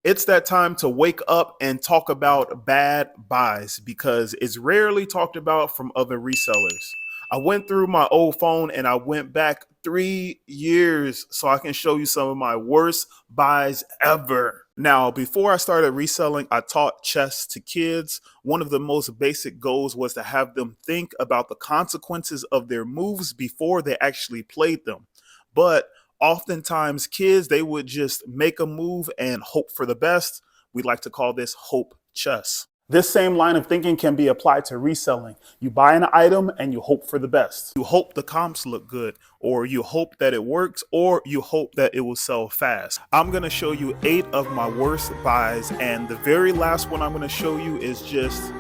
It's that time to wake up and talk about bad buys because it's rarely talked about from other resellers. I went through my old phone and I went back 3 years so I can show you some of my worst buys ever. Now, before I started reselling, I taught chess to kids. One of the most basic goals was to have them think about the consequences of their moves before they actually played them. But oftentimes kids, they would just make a move and hope for the best. We like to call this hope chess. This same line of thinking can be applied to reselling. You buy an item and you hope for the best. You hope the comps look good, or you hope that it works, or you hope that it will sell fast. I'm going to show you 8 of my worst buys, and the very last one I'm going to show you is just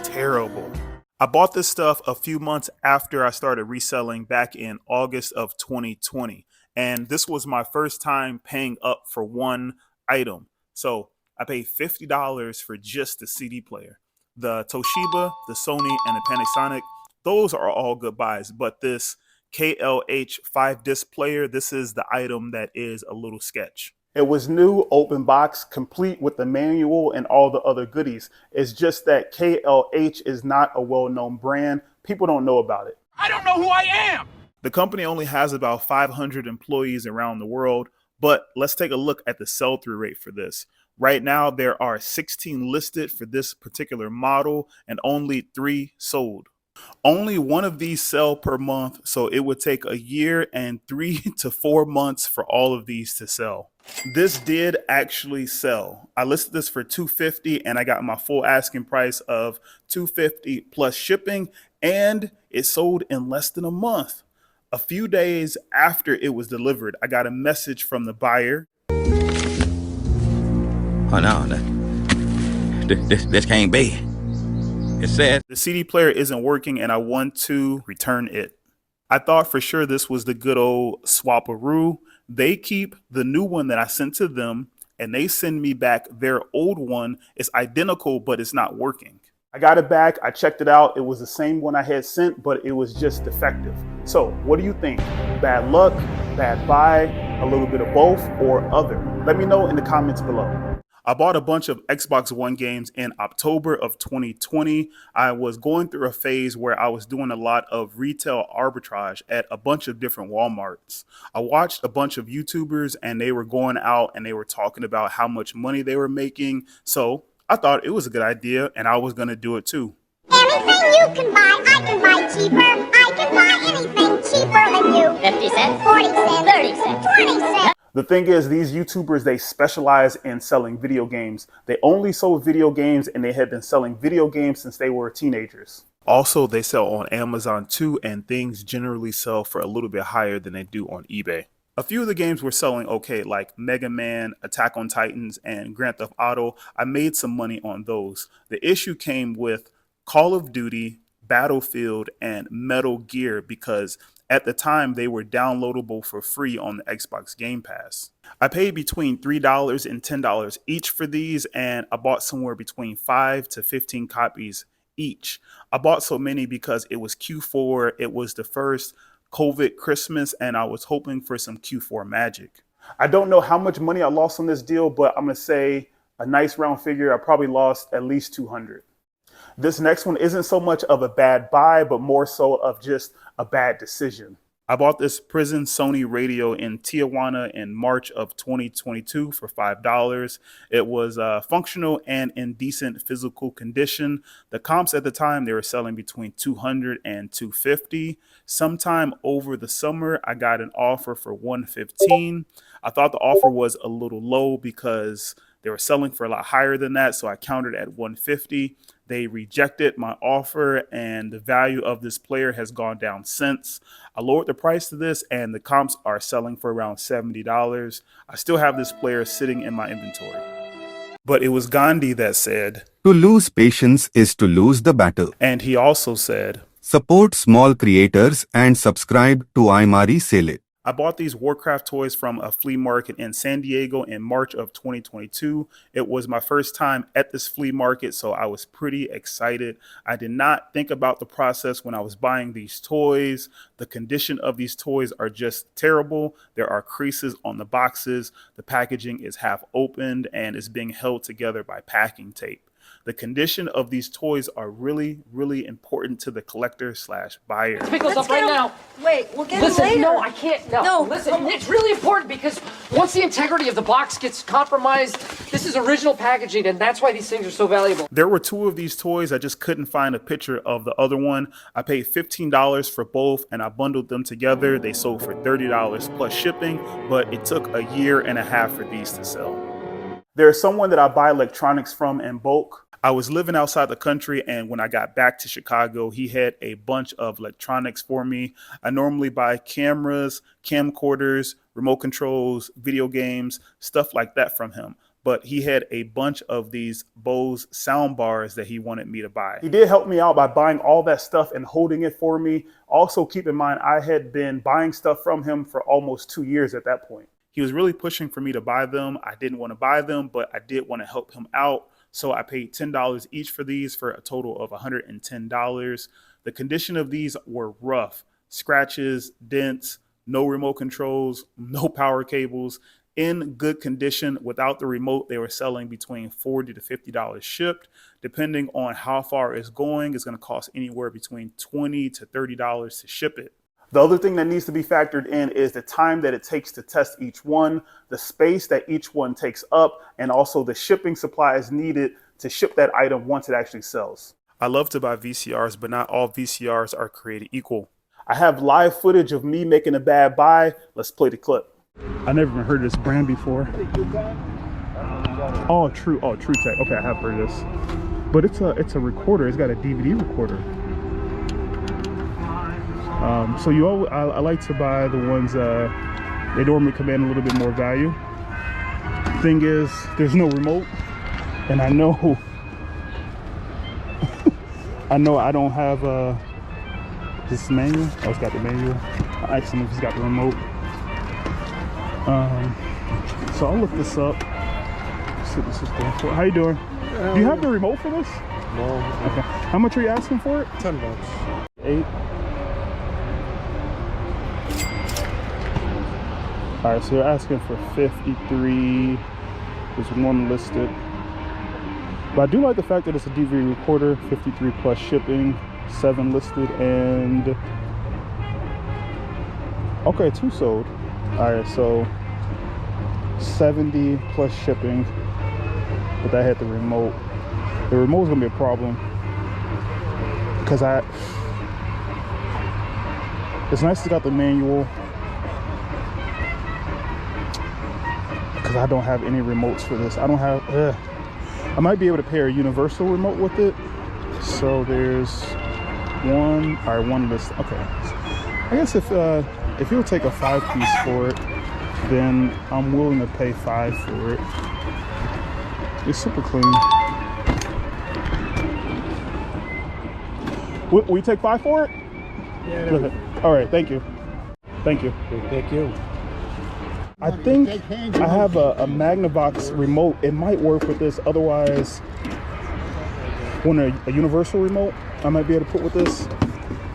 terrible. I bought this stuff a few months after I started reselling back in August of 2020. And this was my first time paying up for one item. So I paid $50 for just the CD player. The Toshiba, the Sony, and the Panasonic, those are all good buys. But this KLH 5-disc player, this is the item that is a little sketch. It was new, open box, complete with the manual and all the other goodies. It's just that KLH is not a well-known brand. People don't know about it. I don't know who I am! The company only has about 500 employees around the world, but let's take a look at the sell-through rate for this. Right now, there are 16 listed for this particular model and only 3 sold. Only one of these sell per month, so it would take a year and 3 to 4 months for all of these to sell. This did actually sell. I listed this for $250 and I got my full asking price of $250 plus shipping, and it sold in less than a month. A few days after it was delivered, I got a message from the buyer. Oh no, this can't be. It said The CD player isn't working and I want to return it. I thought for sure this was the good old swap-a-roo. They keep the new one that I sent to them and they send me back their old one. It's identical, but it's not working. I got it back. I checked it out. It was the same one I had sent, but it was just defective. So what do you think? Bad luck, bad buy, a little bit of both, or other? Let me know in the comments below. I bought a bunch of Xbox One games in October of 2020. I was going through a phase where I was doing a lot of retail arbitrage at a bunch of different Walmarts. I watched a bunch of YouTubers and they were going out and they were talking about how much money they were making. So I thought it was a good idea and I was going to do it too. Anything you can buy, I can buy cheaper. I can buy anything cheaper than you. 50 cents, 40 cents, 30 cents, 20 cents. The thing is, these YouTubers, they specialize in selling video games. They only sold video games and they had been selling video games since they were teenagers. Also, they sell on Amazon too, and things generally sell for a little bit higher than they do on eBay. A few of the games were selling okay, like Mega Man, Attack on Titans, and Grand Theft Auto. I made some money on those. The issue came with Call of Duty, Battlefield, and Metal Gear because at the time they were downloadable for free on the Xbox Game Pass. I paid between $3 and $10 each for these, and I bought somewhere between 5 to 15 copies each. I bought so many because it was Q4, it was the first COVID Christmas, and I was hoping for some Q4 magic. I don't know how much money I lost on this deal, but I'm gonna say a nice round figure. I probably lost at least 200. This next one isn't so much of a bad buy, but more so of just a bad decision. I bought this Prison Sony radio in Tijuana in March of 2022 for $5. It was functional and in decent physical condition. The comps at the time, they were selling between $200 and $250. Sometime over the summer, I got an offer for $115. I thought the offer was a little low because they were selling for a lot higher than that, so I countered at $150. They rejected my offer, and the value of this player has gone down since. I lowered the price to this, and the comps are selling for around $70. I still have this player sitting in my inventory. But it was Gandhi that said, "To lose patience is to lose the battle." And he also said, "Support small creators and subscribe to ImariS. I bought these Warcraft toys from a flea market in San Diego in March of 2022. It was my first time at this flea market, so I was pretty excited. I did not think about the process when I was buying these toys. The condition of these toys are just terrible. There are creases on the boxes. The packaging is half opened and is being held together by packing tape. The condition of these toys are really, really important to the collector / buyer. Pick those up right now. Wait, we'll get Listen, them later. no, I can't. No, listen, it's really important because once the integrity of the box gets compromised, this is original packaging, and that's why these things are so valuable. There were 2 of these toys. I just couldn't find a picture of the other one. I paid $15 for both, and I bundled them together. They sold for $30 plus shipping, but it took a year and a half for these to sell. There's someone that I buy electronics from in bulk. I was living outside the country, and when I got back to Chicago, he had a bunch of electronics for me. I normally buy cameras, camcorders, remote controls, video games, stuff like that from him. But he had a bunch of these Bose sound bars that he wanted me to buy. He did help me out by buying all that stuff and holding it for me. Also, keep in mind, I had been buying stuff from him for almost 2 years at that point. He was really pushing for me to buy them. I didn't want to buy them, but I did want to help him out. So I paid $10 each for these for a total of $110. The condition of these were rough. Scratches, dents, no remote controls, no power cables. In good condition without the remote, they were selling between $40 to $50 shipped. Depending on how far it's going, it's going to cost anywhere between $20 to $30 to ship it. The other thing that needs to be factored in is the time that it takes to test each one, the space that each one takes up, and also the shipping supplies needed to ship that item once it actually sells. I love to buy VCRs, but not all VCRs are created equal. I have live footage of me making a bad buy. Let's play the clip. I never even heard of this brand before. Oh, True Tech. Okay, I have heard of this. But it's a recorder. It's got a DVD recorder. So I like to buy the ones they normally command a little bit more value. Thing is, there's no remote, and I know I don't have this manual. Oh, it's got the manual. I asked him if he's got the remote. So I'll look this up. See what this is going for. How you doing? Do you have the remote for this? No. Okay. How much are you asking for it? $10. 8. All right, so you're asking for 53. There's one listed. But I do like the fact that it's a DVD recorder, 53 plus shipping, 7 listed, and okay, 2 sold. All right, so 70 plus shipping, but that had the remote. The remote's gonna be a problem because it's nice it's got the manual, because I don't have any remotes for this. I don't have, I might be able to pair a universal remote with it. So there's one, all right, one list. Okay, I guess if you'll take a 5-piece for it, then I'm willing to pay $5 for it. It's super clean. Will you take $5 for it? Yeah. All right, thank you. Thank you. Thank you. I think I have a Magnavox remote. It might work with this. Otherwise, want a universal remote I might be able to put with this.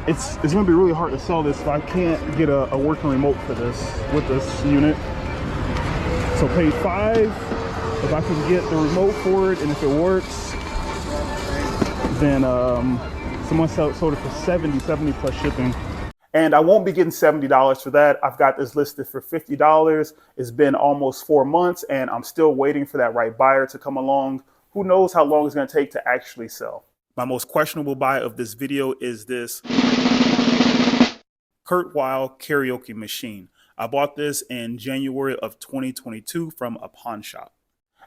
It's going to be really hard to sell this if I can't get a working remote for this with this unit. So pay $5 if I can get the remote for it, and if it works, then someone sold it for 70 plus shipping. And I won't be getting $70 for that. I've got this listed for $50. It's been almost 4 months, and I'm still waiting for that right buyer to come along. Who knows how long it's going to take to actually sell. My most questionable buy of this video is this Kurt Weill karaoke machine. I bought this in January of 2022 from a pawn shop.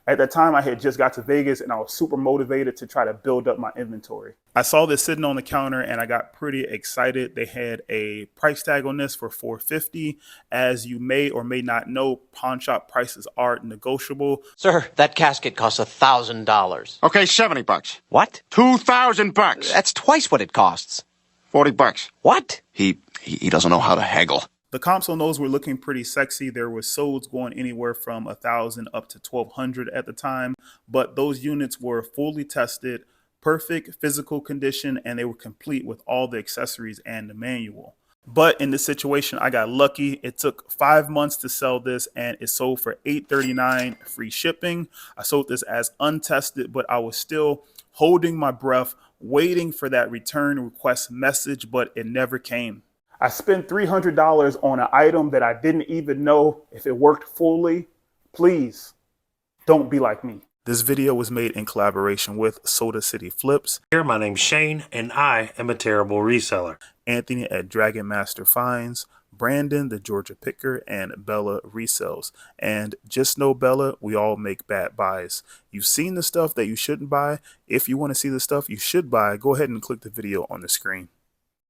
At that time, I had just got to Vegas and I was super motivated to try to build up my inventory. I saw this sitting on the counter and I got pretty excited. They had a price tag on this for $450. As you may or may not know, pawn shop prices are negotiable. Sir, that casket costs $1,000. Okay, $70. What? $2,000. That's twice what it costs. $40. What? He doesn't know how to haggle. The comps on those were looking pretty sexy. There were solds going anywhere from 1,000 up to 1,200 at the time, but those units were fully tested, perfect physical condition, and they were complete with all the accessories and the manual. But in this situation, I got lucky. It took 5 months to sell this, and it sold for $8.39 free shipping. I sold this as untested, but I was still holding my breath, waiting for that return request message, but it never came. I spent $300 on an item that I didn't even know if it worked fully. Please, don't be like me. This video was made in collaboration with Soda City Flips. Here, my name's Shane, and I am a terrible reseller. Anthony at Dragon Master Finds, Brandon, the Georgia Picker, and Bella Resells. And just know, Bella, we all make bad buys. You've seen the stuff that you shouldn't buy. If you want to see the stuff you should buy, go ahead and click the video on the screen.